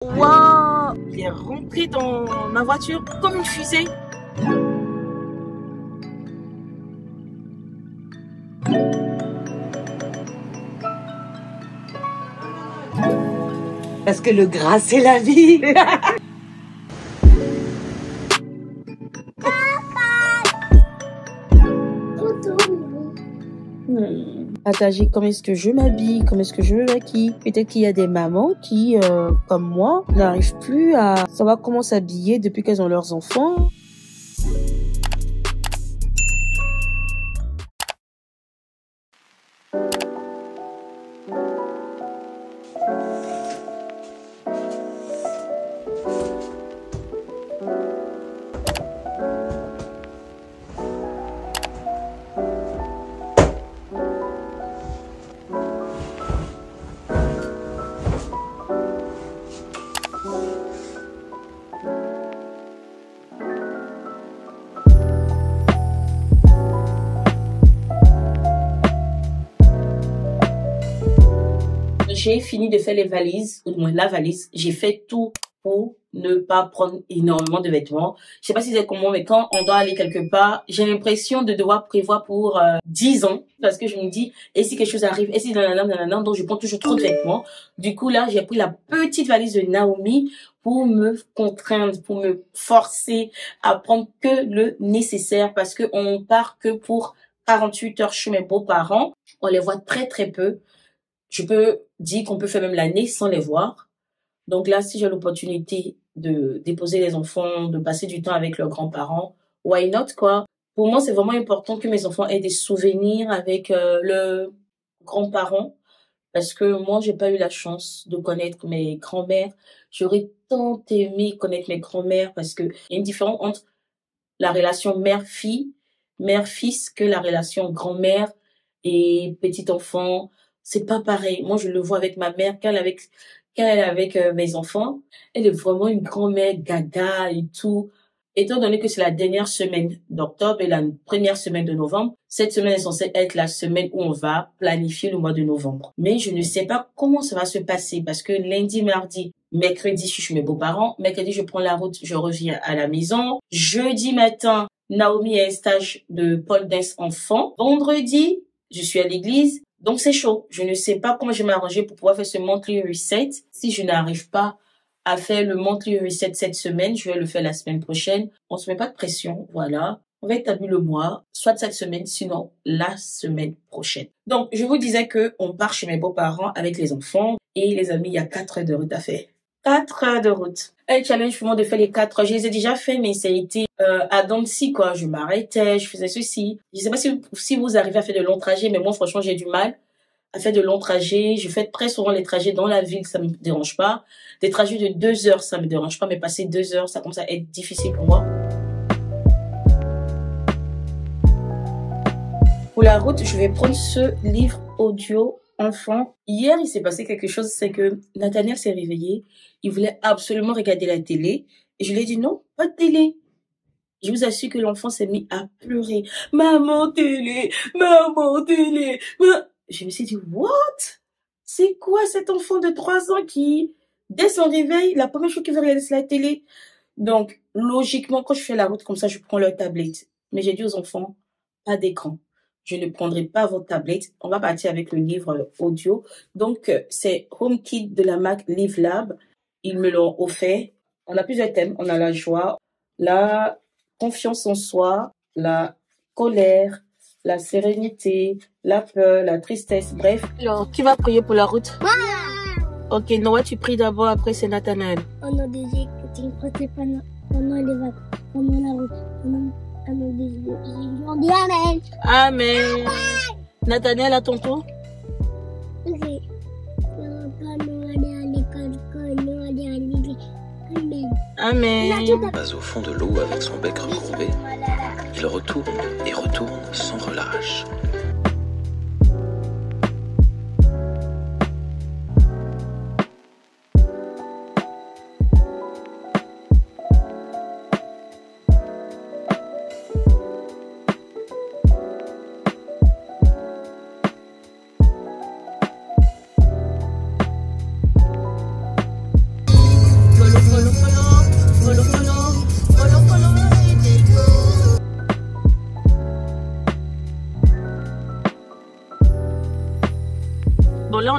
Waouh! Il est rentré dans ma voiture comme une fusée. Parce que le gras, c'est la vie. Partager comment est-ce que je m'habille, comment est-ce que je me maquille. Peut-être qu'il y a des mamans qui, comme moi, n'arrivent plus à savoir comment s'habiller depuis qu'elles ont leurs enfants. J'ai fini de faire les valises, ou du moins la valise. J'ai fait tout pour ne pas prendre énormément de vêtements. Je sais pas si c'est comment, mais quand on doit aller quelque part, j'ai l'impression de devoir prévoir pour 10 ans. Parce que je me dis, et si quelque chose arrive, et si nanana, donc je prends toujours trop de vêtements. Du coup, là, j'ai pris la petite valise de Naomi pour me contraindre, pour me forcer à prendre que le nécessaire. Parce que on part que pour 48 heures chez mes beaux-parents. On les voit très très peu. Je peux dire qu'on peut faire même l'année sans les voir. Donc là, si j'ai l'opportunité de déposer les enfants, de passer du temps avec leurs grands-parents, why not, quoi? Pour moi, c'est vraiment important que mes enfants aient des souvenirs avec leurs grands-parents. Parce que moi, j'ai pas eu la chance de connaître mes grands-mères. J'aurais tant aimé connaître mes grands-mères parce que il y a une différence entre la relation mère-fille, mère-fils que la relation grand-mère et petit-enfant. C'est pas pareil. Moi, je le vois avec ma mère quand elle est avec mes enfants. Elle est vraiment une grand-mère gaga et tout. Étant donné que c'est la dernière semaine d'octobre et la première semaine de novembre, cette semaine est censée être la semaine où on va planifier le mois de novembre. Mais je ne sais pas comment ça va se passer parce que lundi, mardi, mercredi, je suis chez mes beaux-parents. Mercredi, je prends la route, je reviens à la maison. Jeudi matin, Naomi a un stage de pole dance enfant. Vendredi, je suis à l'église. Donc, c'est chaud. Je ne sais pas comment je vais m'arranger pour pouvoir faire ce monthly reset. Si je n'arrive pas à faire le monthly reset cette semaine, je vais le faire la semaine prochaine. On se met pas de pression. Voilà. On va établir le mois, soit cette semaine, sinon la semaine prochaine. Donc, je vous disais que on part chez mes beaux-parents avec les enfants et les amis, il y a 4 heures de route à faire. 4 heures de route. Un challenge pour moi de faire les 4 heures. Je les ai déjà fait, mais ça a été à Dancy, quoi. Je m'arrêtais, je faisais ceci. Je sais pas si vous arrivez à faire de longs trajets, mais moi, franchement, j'ai du mal à faire de longs trajets. Je fais très souvent les trajets dans la ville, ça me dérange pas. Des trajets de 2 heures, ça me dérange pas, mais passer 2 heures, ça commence à être difficile pour moi. Pour la route, je vais prendre ce livre audio enfant. Hier, il s'est passé quelque chose, c'est que Nathaniel s'est réveillé. Il voulait absolument regarder la télé. Et je lui ai dit non, pas de télé. Je vous assure que l'enfant s'est mis à pleurer. Maman télé, maman télé. Je me suis dit, what? C'est quoi cet enfant de 3 ans qui, dès son réveil, la première chose qu'il veut regarder, c'est la télé? Donc, logiquement, quand je fais la route comme ça, je prends leur tablette. Mais j'ai dit aux enfants, pas d'écran. Je ne prendrai pas votre tablette. On va partir avec le livre audio. Donc, c'est HomeKit de la marque LiveLab. Ils me l'ont offert. On a plusieurs thèmes. On a la joie, la confiance en soi, la colère, la sérénité, la peur, la tristesse, bref. Alors, qui va prier pour la route? Ok, Noah, tu pries d'abord, après c'est Nathanaël. On a des écoutines pendant les vacances, pendant la route, pendant des on dit Amen. Amen. Nathanaël, à ton tour. Ok. Quand nous allons à l'école, quand nous allons à l'église. Amen. Amen. Pas au fond de l'eau avec son bec recourbé, il retourne et retourne sans relâche.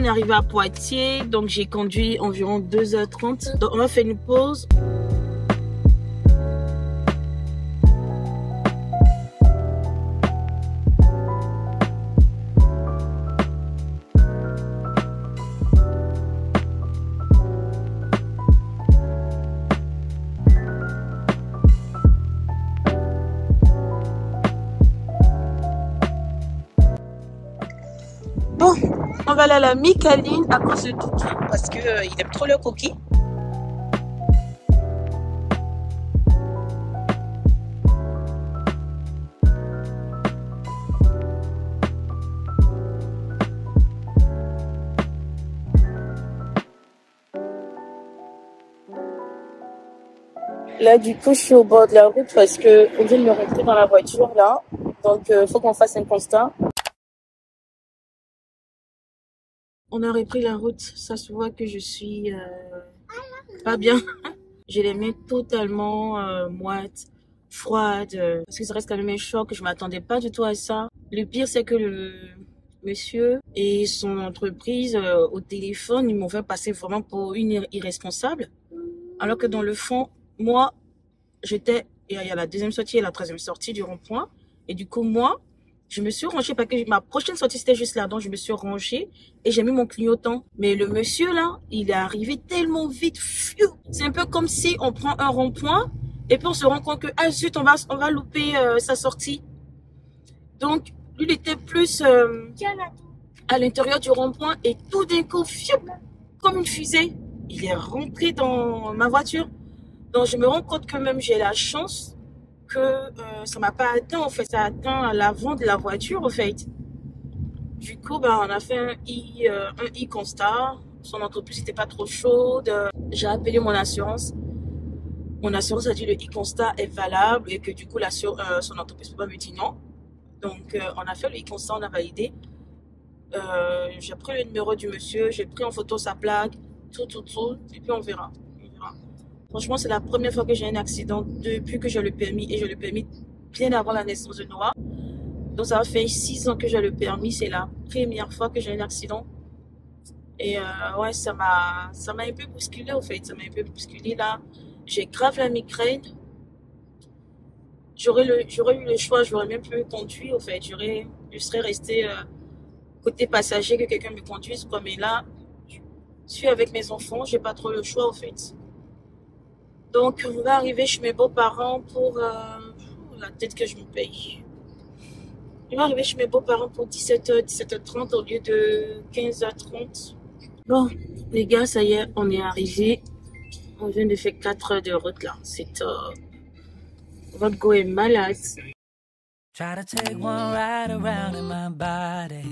on est arrivé à Poitiers, donc j'ai conduit environ 2h30. Donc on va faire une pause. Bon, on va aller à la Micaline à cause de Toutou parce que il aime trop le cookie. Là, du coup, je suis au bord de la route parce que on vient de me rentrer dans la voiture là, donc faut qu'on fasse un constat. On a repris la route, ça se voit que je suis pas bien. J'ai les mains totalement moites, froides, parce que ça reste quand même un choc, je m'attendais pas du tout à ça. Le pire, c'est que le monsieur et son entreprise au téléphone, ils m'ont fait passer vraiment pour une irresponsable. Alors que dans le fond, moi, j'étais, il y a la deuxième sortie et la troisième sortie du rond-point. Et du coup, moi, je me suis rangée parce que ma prochaine sortie, c'était juste là. Donc, je me suis rangée et j'ai mis mon clignotant. Mais le monsieur, là, il est arrivé tellement vite. C'est un peu comme si on prend un rond-point et puis on se rend compte que, ah zut, on va louper sa sortie. Donc, lui, il était plus à l'intérieur du rond-point et tout d'un coup, comme une fusée, il est rentré dans ma voiture. Donc, je me rends compte que même j'ai la chance que ça m'a pas atteint, en fait, ça a atteint l'avant de la voiture, en fait. Du coup, on a fait un e-constat. Son entreprise n'était pas trop chaude. J'ai appelé mon assurance. Mon assurance a dit le e-constat est valable et que du coup, son entreprise ne peut pas me dire non. Donc, on a fait le e-constat, on a validé. J'ai pris le numéro du monsieur, j'ai pris en photo sa plaque, tout, et puis on verra. Franchement, c'est la première fois que j'ai un accident depuis que j'ai le permis. Et j'ai le permis bien avant la naissance de Noah. Donc, ça va faire 6 ans que j'ai le permis. C'est la première fois que j'ai un accident. Et ouais, ça m'a un peu bousculé, en fait. Ça m'a un peu bousculé, là. J'ai grave la migraine. J'aurais eu le choix. J'aurais même pu conduire, en fait. Je serais restée côté passager que quelqu'un me conduise, quoi. Mais là, je suis avec mes enfants. J'ai pas trop le choix, en fait. Donc, on va arriver chez mes beaux-parents pour la tête que je me paye. On va arriver chez mes beaux-parents pour 17h, 17h30 au lieu de 15h30. Bon, les gars, ça y est, on est arrivé. On vient de faire 4 heures de route là. C'est top. Votre go est malade. Try to take one ride around in my body,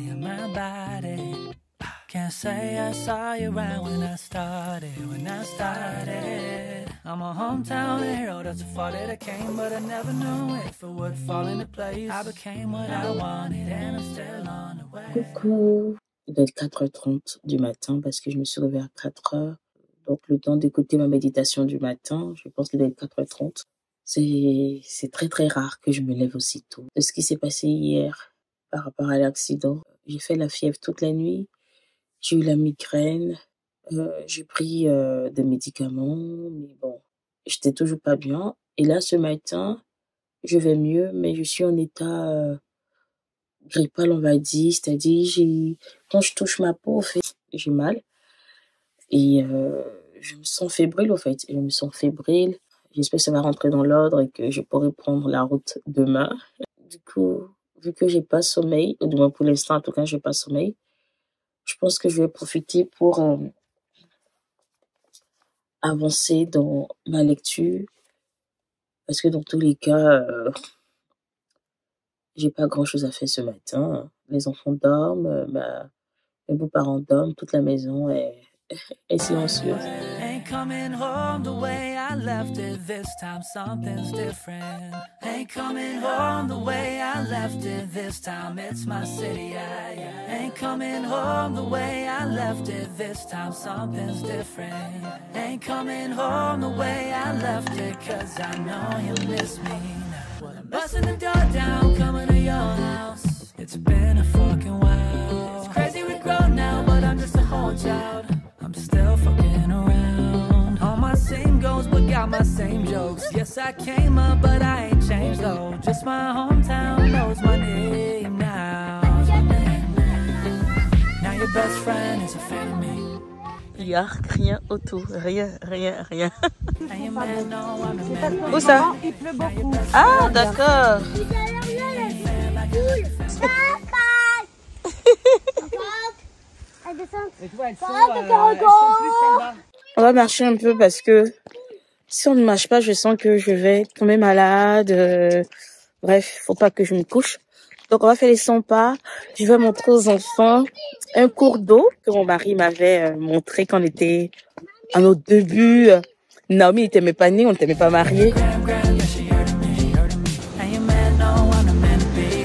Can't say I saw you around when I started. I'm a hometown hero, that's a fault that I came, but I never knew if it would fall into place. I became what I wanted and I'm still on the way. Coucou. Il doit être 4h30 du matin parce que je me suis réveillée à 4h. Donc le temps d'écouter ma méditation du matin, je pense qu'il doit être 4h30. C'est très très rare que je me lève aussitôt. De ce qui s'est passé hier par rapport à l'accident, j'ai fait la fièvre toute la nuit. J'ai eu la migraine, j'ai pris des médicaments, mais bon, j'étais toujours pas bien. Et là, ce matin, je vais mieux, mais je suis en état grippal, on va dire. C'est-à-dire, quand je touche ma peau, en fait, j'ai mal. Et je me sens fébrile, en fait. Je me sens fébrile. J'espère que ça va rentrer dans l'ordre et que je pourrai prendre la route demain. Du coup, vu que j'ai pas sommeil, ou du moins pour l'instant, en tout cas, j'ai pas sommeil, je pense que je vais profiter pour avancer dans ma lecture. Parce que dans tous les cas, j'ai pas grand chose à faire ce matin. Les enfants dorment, mes beaux-parents dorment, toute la maison est silencieuse. Ain't coming home the way I left it. This time something's different. Ain't coming home the way I left it. This time it's my city. Ain't coming home the way I left it. This time something's different. Ain't coming home the way I left it. 'Cause I know you miss me now. Well, I'm busting the door down, coming to your house. It's been a fucking while. It's crazy we grown now, but I'm just a watch out. I'm still fucking around. All my same goals, but got my same jokes. Yes, I came up, but I ain't changed though. Just my hometown knows my name now. Now your best friend is a fan of me. Il n'y a rien autour, rien. And your man know I'm the man. Où ça? Il pleut beaucoup. Ah, d'accord. Et toi, elles sont plus celles-là. On va marcher un peu parce que si on ne marche pas, je sens que je vais tomber malade. Bref, faut pas que je me couche. Donc, on va faire les 100 pas. Je vais montrer aux enfants un cours d'eau que mon mari m'avait montré quand on était à nos débuts. Naomi n'était même pas née, on n'était même pas mariés. And your man know I'm the man to be.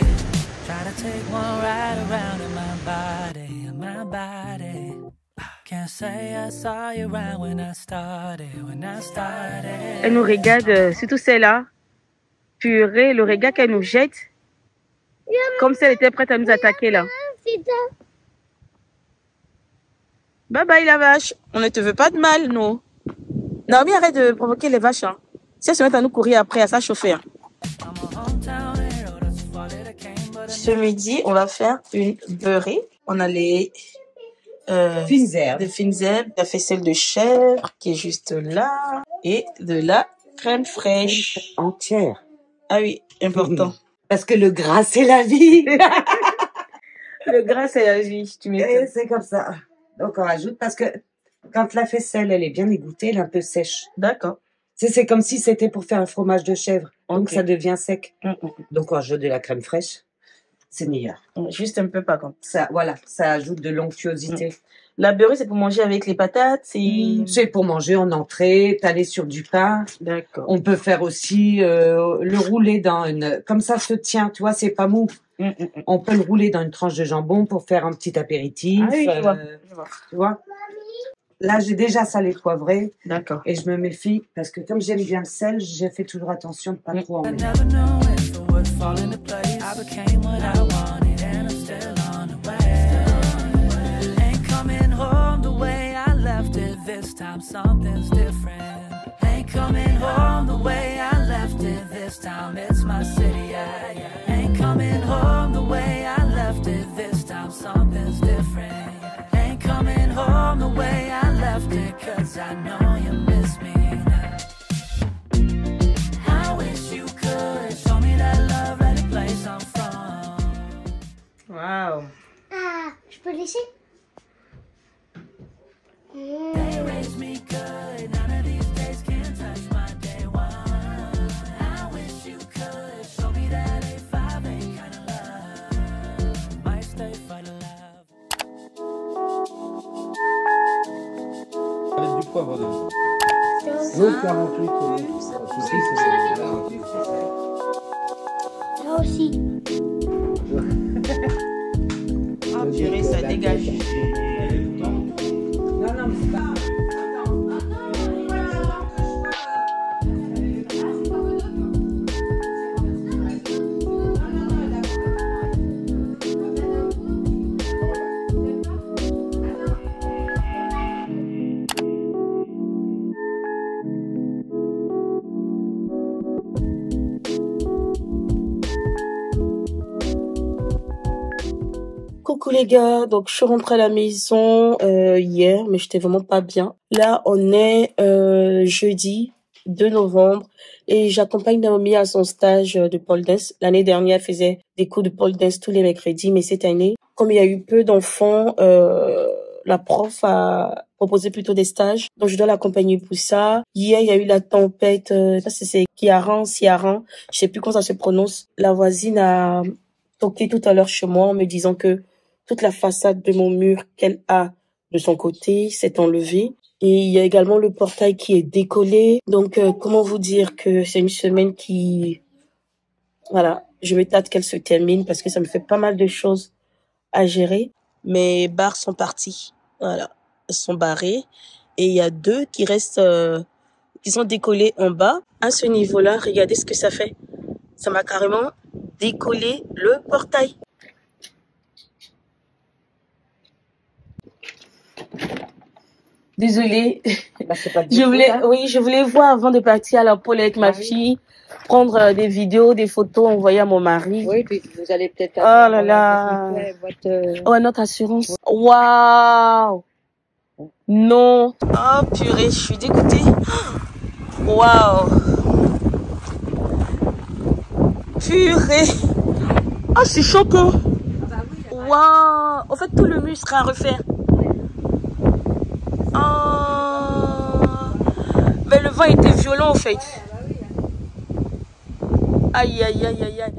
Try to take one ride around in my body. Can't say I saw you around when I started. Elle nous regarde, surtout celle-là. Purée, le regard qu'elle nous jette. Comme si elle était prête à nous attaquer là. Bye bye la vache. On ne te veut pas de mal, nous. Naomi, arrête de provoquer les vaches. Hein. Si elles se mettent à nous courir après, à ça chauffer. Hein. Ce midi, on va faire une beurrée. On a les Fines herbes. des fines herbes, la faisselle de chèvre qui est juste là et de la crème fraîche. Entière. Ah oui, important. Parce que le gras, c'est la vie. Le gras, c'est la vie, tu m'étonnes. Et c'est comme ça. Donc, on rajoute parce que quand la faisselle, elle est bien égouttée, elle est un peu sèche. D'accord. C'est comme si c'était pour faire un fromage de chèvre. Donc, Ok. ça devient sec. Mm. Donc, on ajoute de la crème fraîche. C'est meilleur. Juste un peu par contre. Ça, voilà, ça ajoute de l'onctuosité. La beurrée, c'est pour manger avec les patates. C'est pour manger en entrée, t'aller sur du pain. D'accord. On peut faire aussi le rouler dans une... Comme ça se tient, tu vois, c'est pas mou. On peut le rouler dans une tranche de jambon pour faire un petit apéritif. Ah oui, je vois. Tu vois. Là, j'ai déjà salé poivré D'accord. et je me méfie parce que comme j'aime bien le sel, j'ai fait toujours attention de pas trop en I mettre. never knew if it would fall into place. I became what I wanted and I'm still on the way. Ain't coming home the way I left it. This time something's different. Ain't coming home the way I left it. This time it's my city. Ain't coming home the way I left it. This time something's different. Ain't coming home the way I left it. 'Cause I know you miss me now. I wish you could show me that love at the place I'm from. Waouh. Ah, je peux laisser? They raised me good, none of these days can touch my day one. I wish you could show me that A5 ain't kind of love. Might stay for the love. Avec du poivre dedans. Ça 48. aussi. Ah, purée, ça dégage. Non, non, mais c'est pas... Coucou les gars, donc je suis rentrée à la maison hier, mais j'étais vraiment pas bien. Là, on est jeudi 2 novembre et j'accompagne Naomi à son stage de pole dance. L'année dernière, elle faisait des cours de pole dance tous les mercredis, mais cette année, comme il y a eu peu d'enfants, la prof a proposé plutôt des stages, donc je dois l'accompagner pour ça. Hier, il y a eu la tempête, ça c'est Ciaran, je sais plus comment ça se prononce. La voisine a toqué tout à l'heure chez moi en me disant que toute la façade de mon mur qu'elle a de son côté s'est enlevée. Et il y a également le portail qui est décollé. Donc, comment vous dire que c'est une semaine qui... Voilà, je me tâte qu'elle se termine parce que ça me fait pas mal de choses à gérer. Mes barres sont parties. Voilà, elles sont barrées. Et il y a 2 qui restent... qui sont décollées en bas. À ce niveau-là, regardez ce que ça fait. Ça m'a carrément décollé le portail. Désolée. Bah, c'est pas du Je tout, voulais, hein. oui, je voulais voir avant de partir à la pôle avec ma Ah oui. fille, prendre des vidéos, des photos, envoyer à mon mari. Oui, puis vous allez peut-être Oh avoir là là. Ouais, notre assurance. Waouh. Non. Oh purée, je suis dégoûtée. Waouh. Purée. Oh, je suis choquée. Waouh. En fait, tout le mur sera à refaire. Oh. Mais le vent était violent, en fait. Aïe, aïe, aïe, aïe, aïe.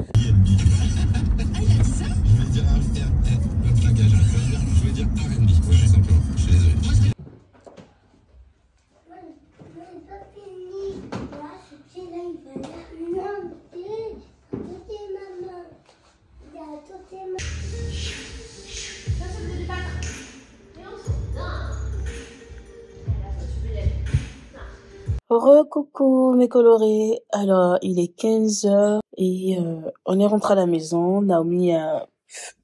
Coucou mes colorés. Alors, il est 15h et on est rentré à la maison. Naomi a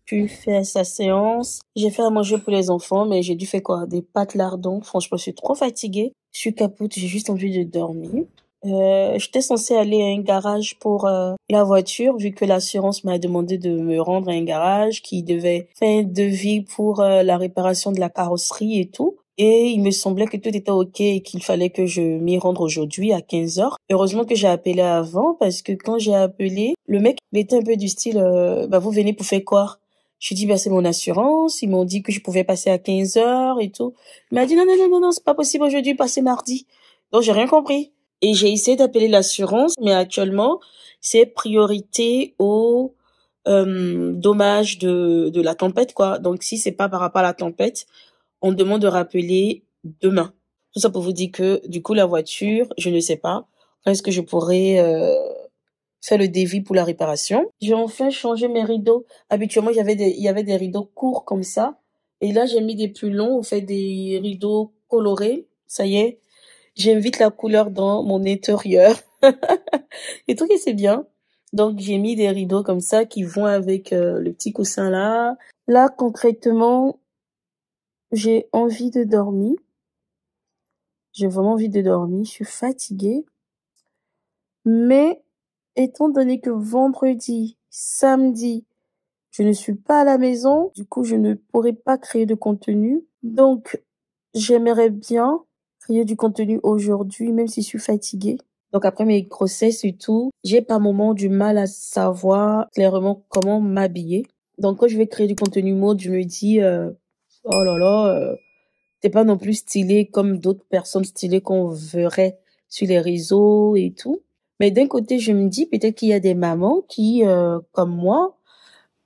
pu faire sa séance. J'ai fait à manger pour les enfants, mais j'ai dû faire quoi? Des pâtes lardons. Franchement, je suis trop fatiguée. Je suis capote, j'ai juste envie de dormir. J'étais censée aller à un garage pour la voiture, vu que l'assurance m'a demandé de me rendre à un garage qui devait faire un devis pour la réparation de la carrosserie et tout. Et il me semblait que tout était OK et qu'il fallait que je m'y rende aujourd'hui à 15h. Heureusement que j'ai appelé avant parce que quand j'ai appelé, le mec, il était un peu du style, vous venez pour faire quoi? Je dis, c'est mon assurance. Ils m'ont dit que je pouvais passer à 15h et tout. Il m'a dit, non, c'est pas possible aujourd'hui, passer mardi. Donc, j'ai rien compris. Et j'ai essayé d'appeler l'assurance, mais actuellement, c'est priorité au dommage de la tempête, quoi. Donc, si c'est pas par rapport à la tempête, on demande de rappeler demain. Tout ça pour vous dire que, du coup, la voiture, je ne sais pas. Est-ce que je pourrais faire le devis pour la réparation? J'ai enfin changé mes rideaux. Habituellement, il y avait des rideaux courts comme ça. Et là, j'ai mis des plus longs, on fait des rideaux colorés. Ça y est, j'invite la couleur dans mon intérieur. Et tout que c'est bien. Donc, j'ai mis des rideaux comme ça qui vont avec le petit coussin là. Là, concrètement, j'ai envie de dormir. J'ai vraiment envie de dormir. Je suis fatiguée. Mais, étant donné que vendredi, samedi, je ne suis pas à la maison, du coup, je ne pourrai pas créer de contenu. Donc, j'aimerais bien créer du contenu aujourd'hui, même si je suis fatiguée. Donc, après mes grossesses et tout, j'ai par moments du mal à savoir clairement comment m'habiller. Donc, quand je vais créer du contenu mode, je me dis, oh là là, t'es pas non plus stylé comme d'autres personnes stylées qu'on verrait sur les réseaux et tout. Mais d'un côté, je me dis peut-être qu'il y a des mamans qui, comme moi,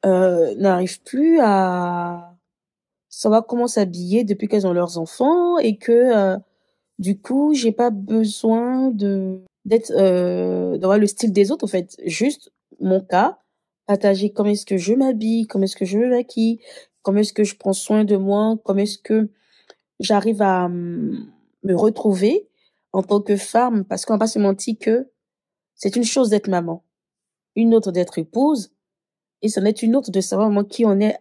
n'arrivent plus à savoir comment s'habiller depuis qu'elles ont leurs enfants et que du coup, j'ai pas besoin d'avoir le style des autres en fait. Juste mon cas, partager comment est-ce que je m'habille, comment est-ce que je me maquille, comment est-ce que je prends soin de moi, comment est-ce que j'arrive à me retrouver en tant que femme, parce qu'on va pas se mentir que c'est une chose d'être maman, une autre d'être épouse, et c'en est une autre de savoir moi qui on est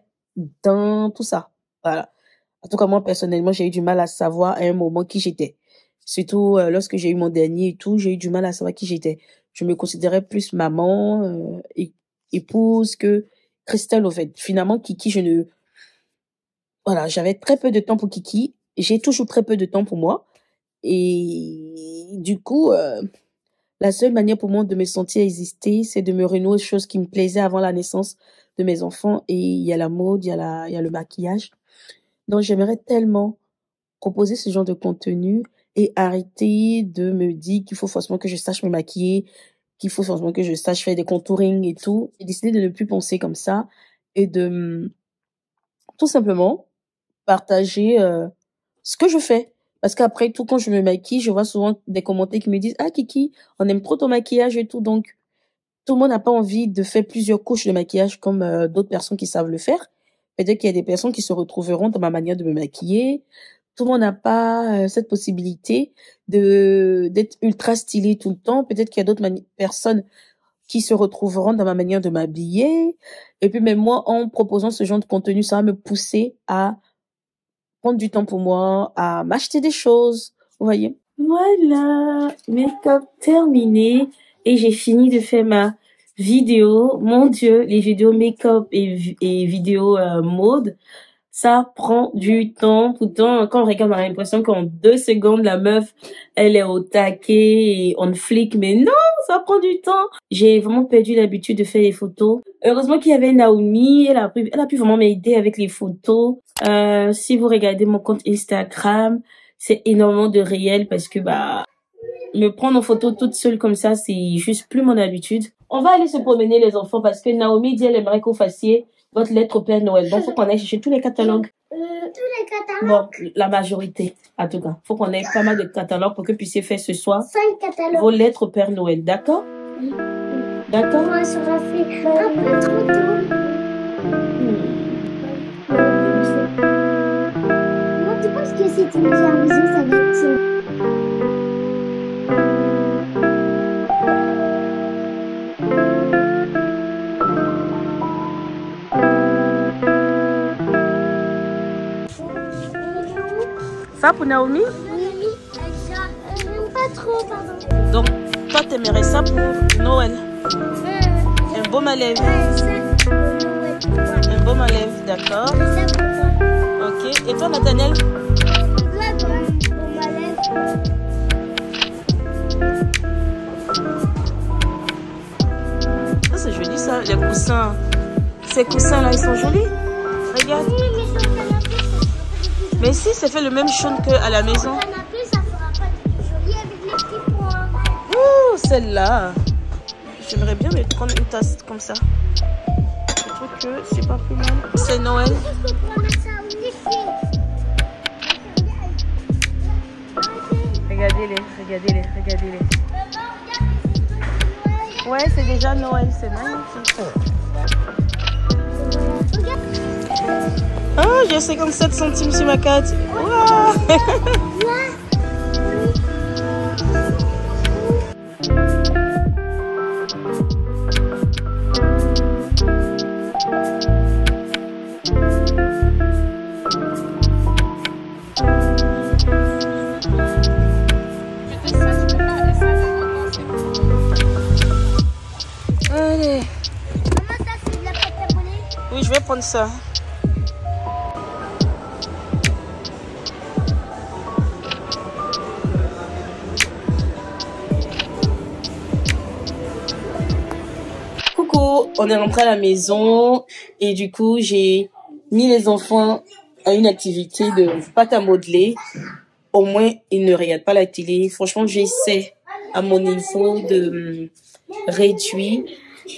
dans tout ça. Voilà. En tout cas, moi, personnellement, j'ai eu du mal à savoir à un moment qui j'étais. Surtout lorsque j'ai eu mon dernier et tout, j'ai eu du mal à savoir qui j'étais. Je me considérais plus maman, épouse que Christelle, au fait. Finalement, Kiki, voilà, j'avais très peu de temps pour Kiki. J'ai toujours très peu de temps pour moi. Et du coup, la seule manière pour moi de me sentir exister, c'est de me renouer aux choses qui me plaisaient avant la naissance de mes enfants. Et il y a la mode, il y a le maquillage. Donc, j'aimerais tellement proposer ce genre de contenu et arrêter de me dire qu'il faut forcément que je sache me maquiller, qu'il faut forcément que je sache faire des contourings et tout. J'ai décidé de ne plus penser comme ça et de tout simplement partager ce que je fais. Parce qu'après tout, quand je me maquille, je vois souvent des commentaires qui me disent « Ah Kiki, on aime trop ton maquillage et tout. » Donc, tout le monde n'a pas envie de faire plusieurs couches de maquillage comme d'autres personnes qui savent le faire. Peut-être qu'il y a des personnes qui se retrouveront dans ma manière de me maquiller. Tout le monde n'a pas cette possibilité d'être ultra stylé tout le temps. Peut-être qu'il y a d'autres personnes qui se retrouveront dans ma manière de m'habiller. Et puis même moi, en proposant ce genre de contenu, ça va me pousser à prendre du temps pour moi, à m'acheter des choses. Vous voyez? Voilà, make-up terminé et j'ai fini de faire ma vidéo. Mon Dieu, les vidéos make-up et vidéos mode, ça prend du temps. Pourtant, quand on regarde, on a l'impression qu'en 2 secondes, la meuf, elle est au taquet et on flic. Mais non, ça prend du temps. J'ai vraiment perdu l'habitude de faire les photos. Heureusement qu'il y avait Naomi. Elle a pu vraiment m'aider avec les photos. Si vous regardez mon compte Instagram, c'est énormément de réel parce que, me prendre en photo toute seule comme ça, c'est juste plus mon habitude. On va aller se promener, les enfants, parce que Naomi dit elle aimerait que vous fassiez votre lettre au Père Noël. Donc, faut qu'on aille chercher tous les catalogues. Tous les catalogues? Bon, la majorité, en tout cas. Faut qu'on ait pas mal de catalogues pour que vous puissiez faire ce soir 5 catalogues. vos lettres au Père Noël. D'accord? D'accord? Moi, ça va faire un peu trop tôt. Moi, tu penses que si tu me fais un bisou, ça va être ça? Ça pour Naomi? Oui, j'aime pas trop, pardon. Donc, toi, t'aimerais ça pour Noël? Un baume à lèvres. Un baume à lèvres, d'accord. Ok. Et toi, Nathaniel? Ça, c'est joli, ça, les coussins. Ces coussins-là, ils sont jolis. Regarde. Mais si, c'est fait le même chaune qu'à la maison. Ouh, celle-là. J'aimerais bien me prendre une tasse comme ça. Je trouve que c'est pas plus mal. C'est Noël. Regardez-les, regardez-les, regardez-les. Ouais, c'est déjà Noël, c'est magnifique. Ah, j'ai 57 centimes sur ma carte. Wow. Allez. Maman, ça c'est de la pâte à modeler? Oui, je vais prendre ça. Coucou, on est rentré à la maison et du coup j'ai mis les enfants à une activité de pâte à modeler. Au moins ils ne regardent pas la télé. Franchement, j'essaie à mon niveau de réduire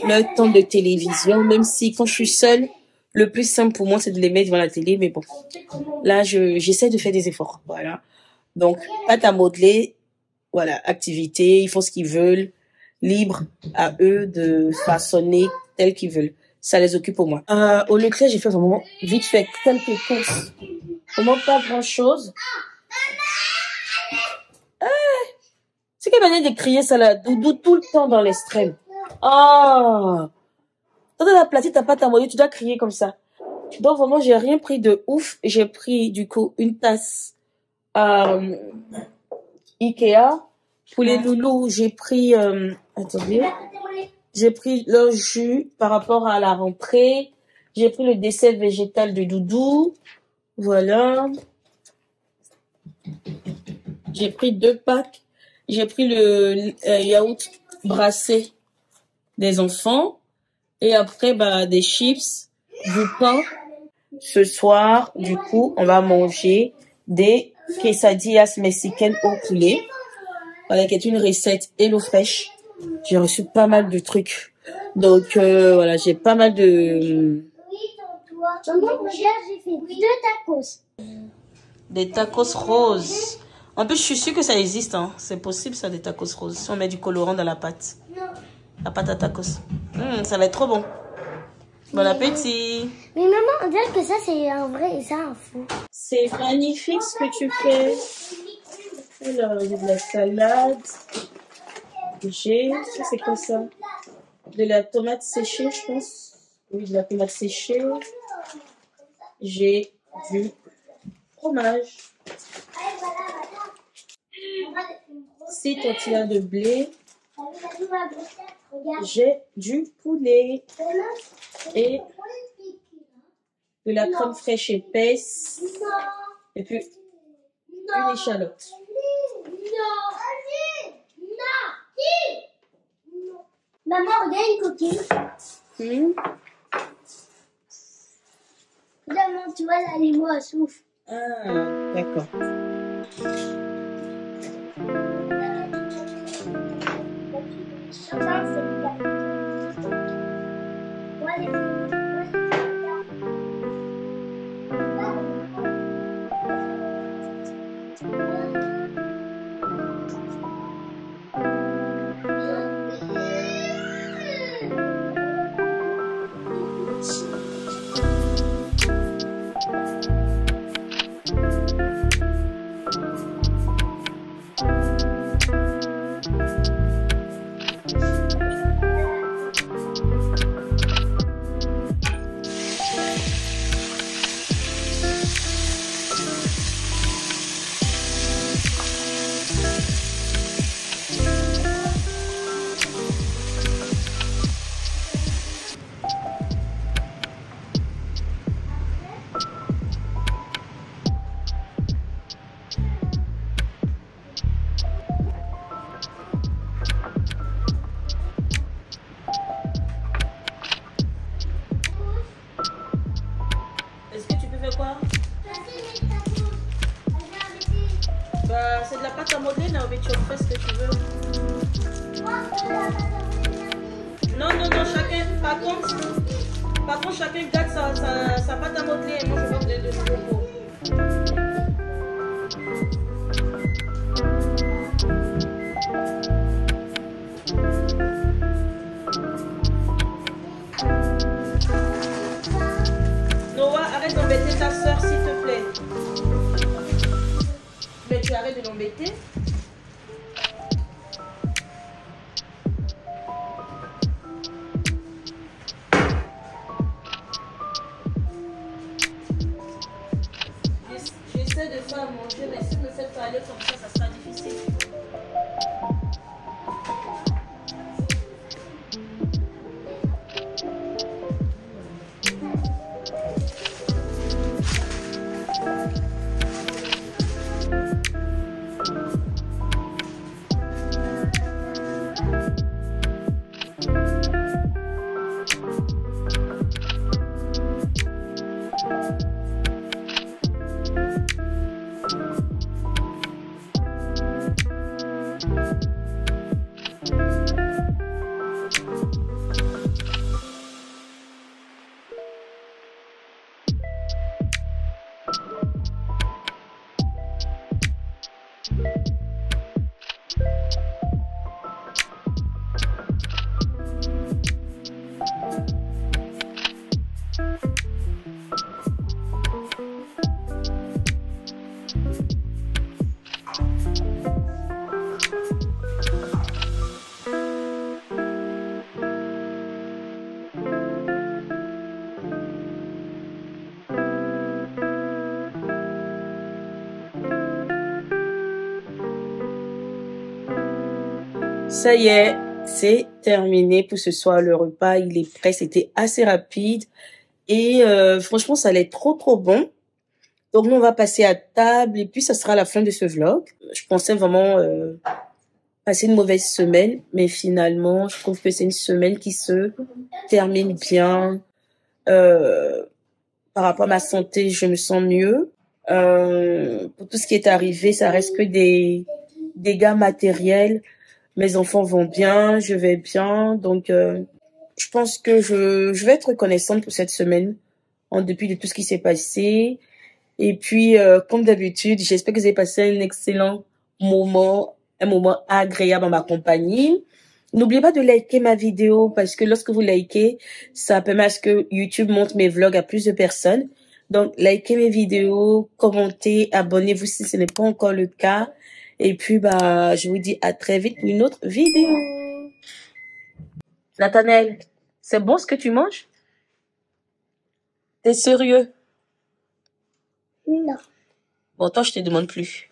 le temps de télévision, même si quand je suis seule, le plus simple pour moi c'est de les mettre devant la télé. Mais bon, là j'essaie de faire des efforts. Voilà. Donc pâte à modeler, voilà, activité, ils font ce qu'ils veulent. Libre à eux de façonner tel qu'ils veulent. Ça les occupe pour moi. Au Leclerc, j'ai fait vraiment vite fait quelques courses. Vraiment pas grand chose. C'est quelle manière de crier ça là, Doudou tout le temps dans l'extrême. Ah, quand t'as placé ta pâte à modeler, tu dois crier comme ça. Donc vraiment, j'ai rien pris de ouf. J'ai pris du coup une tasse Ikea. Pour les loulous, j'ai pris attendez. J'ai pris leur jus par rapport à la rentrée. J'ai pris le dessert végétal de Doudou. Voilà. J'ai pris 2 packs. J'ai pris le yaourt brassé des enfants. Et après, des chips, du pain. Ce soir, du coup, on va manger des quesadillas mexicaines au poulet. Voilà, qui est une recette HelloFresh. J'ai reçu pas mal de trucs. Donc, voilà, j'ai pas mal de... Maman, regarde, j'ai fait 2 tacos. Des tacos roses. En plus, je suis sûre que ça existe, hein. C'est possible, ça, des tacos roses. Si on met du colorant dans la pâte. Non. La pâte à tacos. Ça va être trop bon. Bon appétit. Mais maman, on dirait que ça c'est un vrai et ça un faux. C'est magnifique ce que tu fais. Alors, il y a de la salade. J'ai... Ça, c'est quoi ça? De la tomate séchée, je pense. Oui, de la tomate séchée. J'ai du fromage. Si tortilla de blé, j'ai du poulet et de la crème fraîche épaisse et puis une échalote. Maman, regarde une coquille. Maman, tu vois, là, les mots à souffle. Ah, d'accord. Est-ce que tu peux faire quoi? Bah, c'est de la pâte à modeler, Naomi, tu en fais ce que tu veux. Non, non, non, chacun, par contre, chacun garde sa pâte à modeler et moi je vais vous donner de nouveaux pots. Noah, arrête d'embêter ta soeur, s'il te plaît. Mais tu arrêtes de l'embêter. J'essaie de faire à manger, mais si me faites parler comme ça sera difficile. Ça y est, c'est terminé pour ce soir. Le repas, il est prêt. C'était assez rapide. Et franchement, ça allait trop bon. Donc, nous, on va passer à table. Et puis, ça sera la fin de ce vlog. Je pensais vraiment passer une mauvaise semaine. Mais finalement, je trouve que c'est une semaine qui se termine bien. Par rapport à ma santé, je me sens mieux. Pour tout ce qui est arrivé, ça reste que des dégâts matériels. Mes enfants vont bien, je vais bien. Donc, je pense que je vais être reconnaissante pour cette semaine, en dépit de tout ce qui s'est passé. Et puis, comme d'habitude, j'espère que vous avez passé un excellent moment, un moment agréable en ma compagnie. N'oubliez pas de liker ma vidéo parce que lorsque vous likez, ça permet à ce que YouTube montre mes vlogs à plus de personnes. Donc, likez mes vidéos, commentez, abonnez-vous si ce n'est pas encore le cas. Et puis, bah, je vous dis à très vite pour une autre vidéo. Nathanaël, c'est bon ce que tu manges? T'es sérieux? Non. Bon, toi, je te demande plus.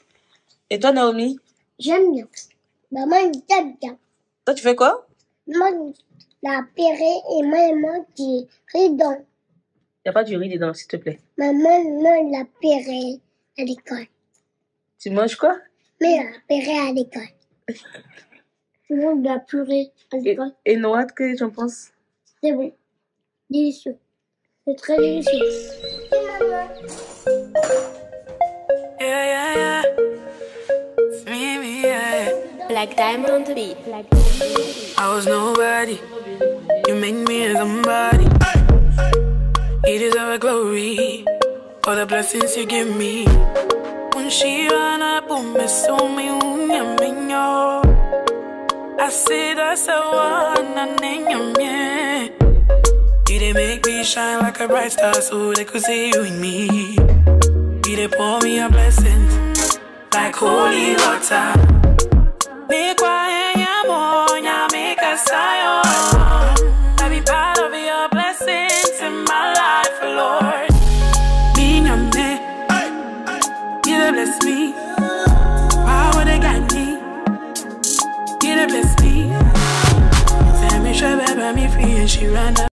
Et toi, Naomi? J'aime bien. Maman, j'aime bien. Toi, tu fais quoi? Maman, la purée et maman, du riz dedans. Y a pas du riz dedans, s'il te plaît. Maman, mange la purée à l'école. Tu manges quoi? Mais la purée à l'école. Tu manges de la purée à l'école. Et Noah, que j'en pense? C'est bon. Délicieux. C'est très délicieux. Yeah, yeah, yeah. It's me, yeah. Black Diamond on the beat. I was nobody. You made me somebody. You deserve glory for the blessings you give me. When she ran up on me, so me, I see that's the one I need. You did make me shine like a bright star so they could see you in me. You did pour me a blessing like holy water. Make a sign. I be part of your blessings in my life, Lord. You bless me. Power they got me. You bless me. Tell me, she me free and she ran up.